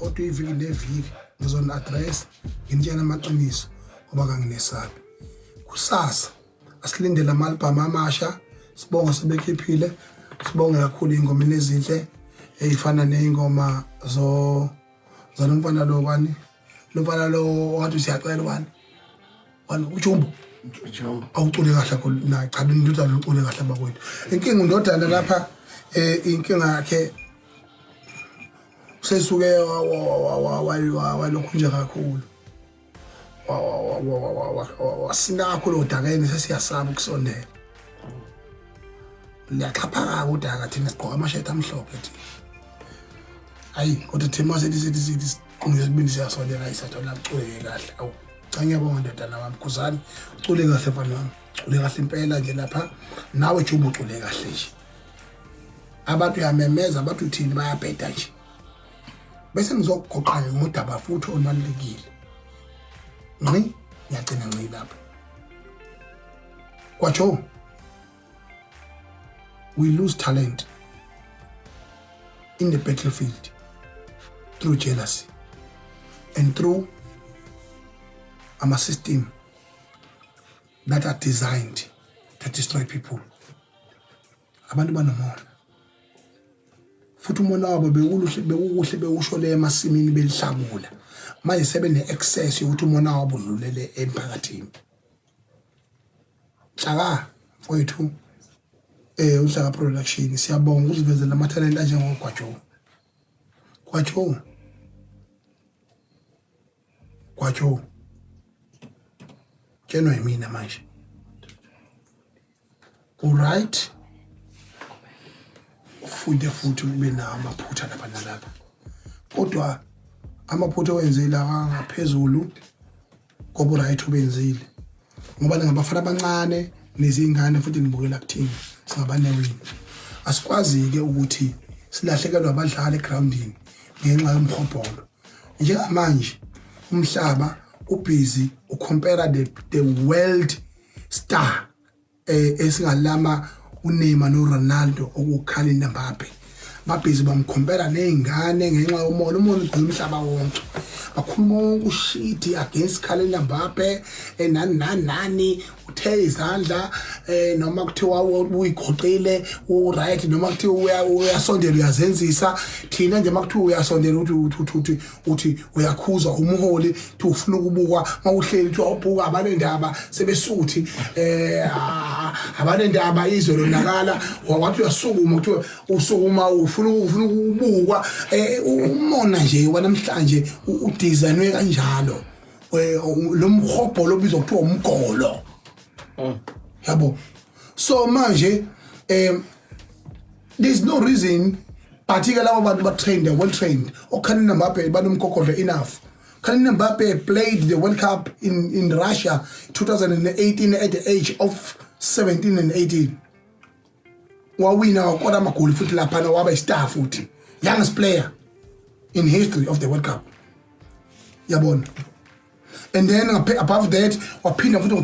kodwa iviki neviki ngizona address ngintshela amaqiniso ngoba kanginesabi kusasa asilindele ama-album amasha sibonga sebekhiphile sibonga kakhulu ingoma ezinhle ezifana neingoma zalomfana lo bani lomfana lo wathi siyacela wani uJumbo awucule kahle kakhulu na cha indodana ucule kahle bakwethu inkinga undodana lapha inkinga yakhe sesuke walokhu nje kakhulu wasina kakhulu udakeni sesiyasaba ukusondela liyaxhaphaka udaka thina sigqoka amashirt amhlophe thina hayi kodwa thema sithi qungezibindi siyasondela isathola ucule kahle awu cha ngiyabonga ndodana wami kuzani ucule kahle mfana wami ucule kahle impela nje lapha nawe Jumbo ucule kahle nje abantu yamemeza abantu uthini bayabheda nje bese ngizogoqana ngodaba futhi olubalekile ngqi ngiyagcina ngqi lapha kwacho we lose talent in the battlefield through jealousy and through a system that are designed to destroy people. Abantu banomona futhi umona wabo bekukuhle bewusho le emasimini belihlakula manje sebe ne-access yokuthi umona wabo udlulele emphakathini Hlaka wethu uhlaka production siyabonga ukuzivezela ama-talent anjengogwajo kenwa yimina manje alright ufunde futhi ube na amaphutha lapha nalapha kodwa amaphutha owenzile ngaphezulu ngoba right ubenzile ngoba ngabafana abancane nezingane futhi nibukela kuthini singabanewini asikwazi ke ukuthi silahlekelwe abadlali egroundini ngenxa yomkhobholo njengamanje umhlaba ubusy ucompare the world star esingalama uNeymar noRonaldo okukhalina Mbappe babhizi bamcompare nezingane ngenxa yomoya ugcina umhlaba wonke bakhuluma ukushiti against Kylian Mbappe nani uthe izandla noma kuthiwa uyigoqile right noma kuthiwa uyasondela uyazenzisa thina nje makuthiwa uyasondela uthi uyakhuza umholi uthi ufuna ukubukwa mawuhleli uthi awubuka abanendaba sebesuthi abanendaba izwe lonakala wathi uyasukuma kuthiwa usukuma ufuna ukubukwa umona nje wanamhlanje udesignwe kanjalo lo mkhobho lobizwa kuthiwa umgolo yabo so manje there's no reason particularly abantu ba trained well trained oKylian Mbappe banomkhokhodlo enough. Kylian Mbappe played the World Cup in Russia 2018 at the age of 17 and 18 wawina wakola amagoli futhi lapha waba istar futhi youngest player in history of the World Cup yabona. And then above that waphinda futhi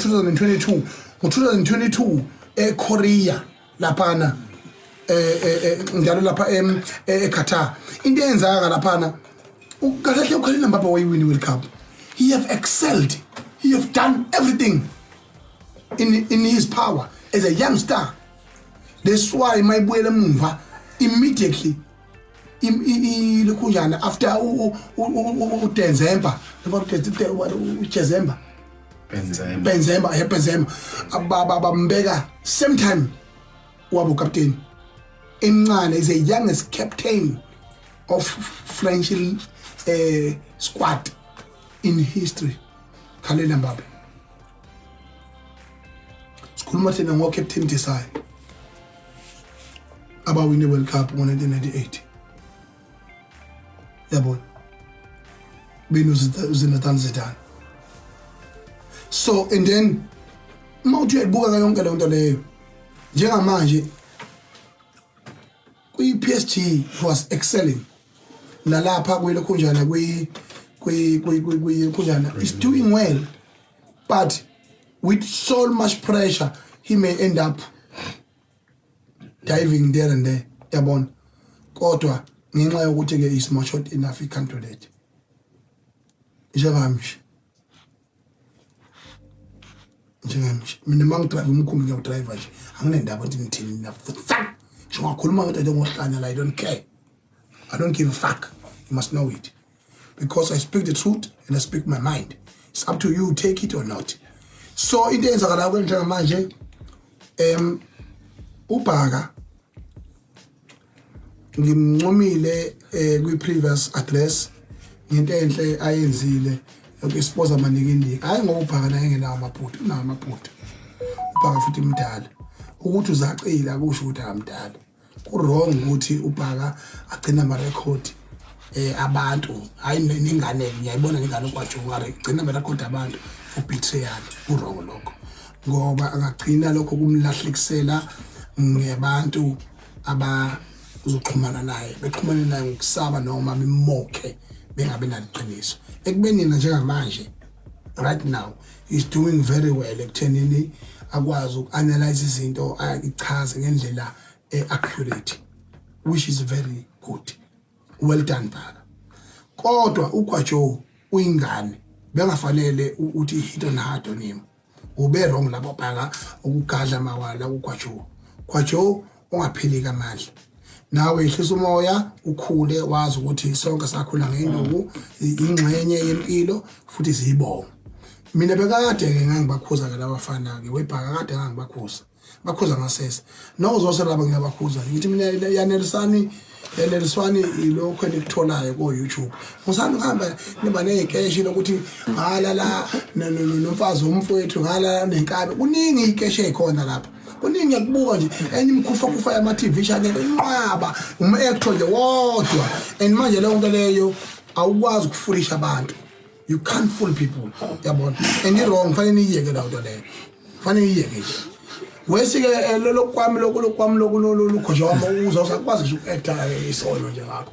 ngo2022 eKorea laphana njalo lapha eQatar into eyenzaka laphana ukahle uKylian Mbappe wayiwina World Cup. He have excelled, he have done everything in his power as a young star. That's why my boy Mumva immediately lokunjana after uDezemba Benzema abambeka same time wabo captain Emncane is the youngest captain of French squad in history. Kylian Mbappe sikhuluma thina ngo captain Desai abawine World Cup ngo1998 yabona beno Zinedine Zidane. So and then mawuthi uyayibuka yonke le nto leyo njengamanje PSG was excelling nalapha kwelo kunjana kunjana is doing well, but with so much pressure he may end up diving there and there yabona kodwa ngenxa yokuthi ke is matured enough, he can't do that. Njengamanje mina mangidrive umkhumbi ngiyawudrive nje anginendaba ukuthi ngithini na fuck njengakhuluma ngathi ngokukanya la I don't care. I don't give a fuck. You must know it. Because I speak the truth and I speak my mind. It's up to you, take it or not. So into eyenzakala njengamanje uBhaka ngimncomile kwi-previous address into enhle ayenzile yokusipoza amanikindi hayi ngoba uBhaka naye ngenawo amaphutha unawo amaphutha uBhaka futhi imdala ukuthi uzacila akusho ukuthi amdala ku-wrong ukuthi uBhaka agcina ama-record abantu hayi nengane ngiyayibona ngingane ukwajongare igcina ama-record abantu for betrayal ku-wrong lokho ngoba angagcina lokho kumlahlekisela ngebantu uzoxhumana naye bexhumane naye ngokusaba noma bemokhe bengabe naliqiniso ekubeni njengamanje right now he's doing very well ekuthenini akwazi uku-analyze izinto ayichaze ngendlela accurate which is very good. Well done Bhaka. Kodwa uGwajo uyingane bengafanele uthi hit on hard on him ube wrong lapho Bhaka ukugadla amawala uGwajo. Gwajo ungaphili kamandla nawe ihlisa umoya ukhule wazi ukuthi sonke sakhula ngenuku ingxenye yempilo futhi siyibonga. Mina bekade ke ngangibakhuza ke labafana ke weBhaka kade ngangibakhuza bakhuza ngasese nozose laba ngiyabakhuza ngithi mina yanelisani ilokho elikutholayo ko YouTube musana uhamba niba nezikeshi lokuthi ngala la nomfazi womfowethu ngala nenkabe kuningi ikeshi ekhona lapha kuningi yakubuka nje enye imkhufa yama TV channel inqaba actor nje wodwa and manje leyo nto leyo awukwazi ukufulisha abantu. You can't fool people yabona and you wrong fanele iyeke la nto leyo fanele iyeke nje wesike lokwami lokho wama uzosakwazi nje uku-acta isono nje ngakho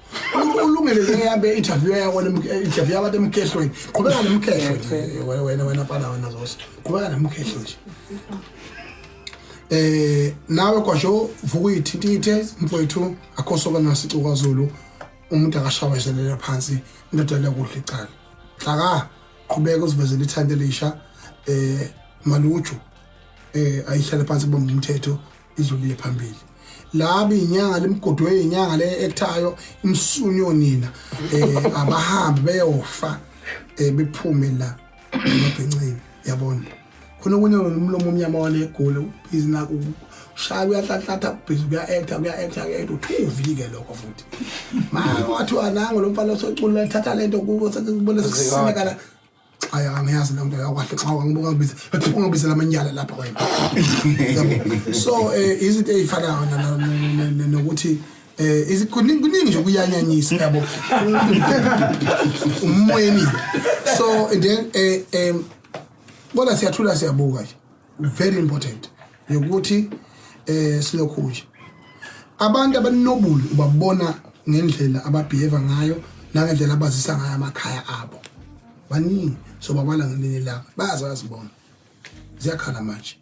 ulungile ngehambe interview yakho interview yabantu emkhehlweni qhubeka nemkhehlo nje wena pana wena zose qhubeka nemkhehlo nje nawe Gwajo vuka uyithintithe mfowethu akhosoka nasicu kwaZulu umuntu akashawezelela phansi indoda lekudla icala hlaka qhubeka uzivezela ithanda elisha maluju ayihlale phansi bomba umthetho izoliye phambili labi inyanga lemgodwe inyanga le-ektayo imsunyo nina abahambi beyofa bephume la emabhencini yabona khona kunye nomlomo omnyama walegole busy na ushaya uyahlathatha busy kuya-acta uthuvike lokho futhi wathi anango lo mfana osocula ethatha lento kubo sekubone sekusimekala hayi angiyazi lo nto yakwahle xa ngibuka biza ungabizela amanyala lapha wena so izinto ezifanayo nokuthi kuningi nje kuyanyanyisa yabo umoyeni so then bona siyathula siyabuka nje very important ukuthi silokhuje abantu abanobulu ubabona ngendlela ababehave ngayo nangendlela abazisa ngayo amakhaya abo baningi so babala ngelinye langa bayazazi bona ziyakhala manje